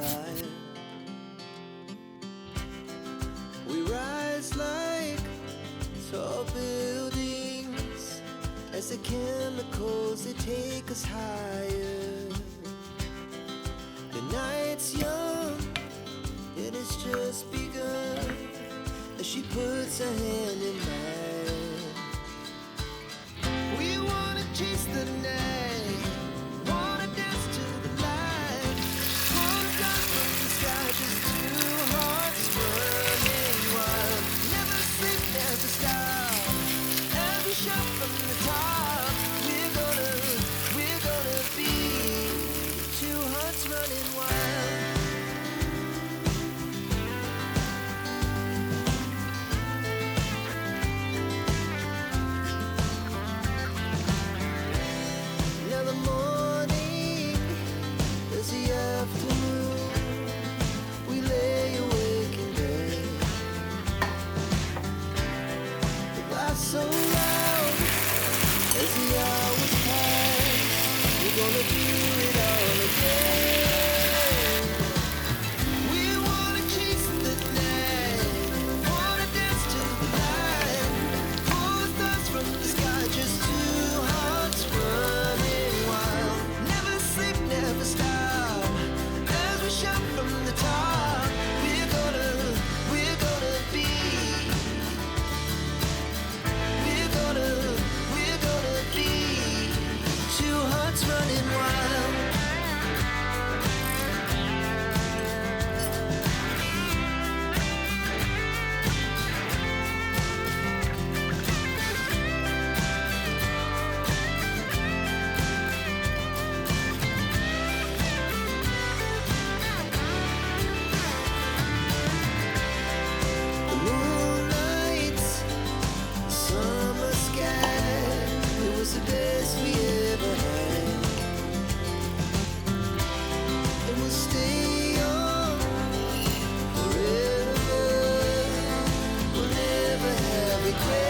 fire. We rise like tall buildings as the chemicals, they take us higher. The night's young, it has just begun as she puts her hand in mine. We wanna chase the night, wanna dance to the light, wanna fly from the sky, just two hearts running wild. Never sleep, never stop, every shot from the top. We're gonna be two hearts running wild. Now the morning is the afternoon. We lay awake in bed. The laugh so loud as the hours pass. We're gonna do it all again. We wanna chase the night, wanna dance to the light, pull the stars from the sky, just two hearts running wild. Never sleep, never stop, as we shout from the top. We're gonna be, we're gonna be two hearts running wild. The moonlight, summer sky, it was the best we ever had. And we'll stay on forever, we'll never have regret.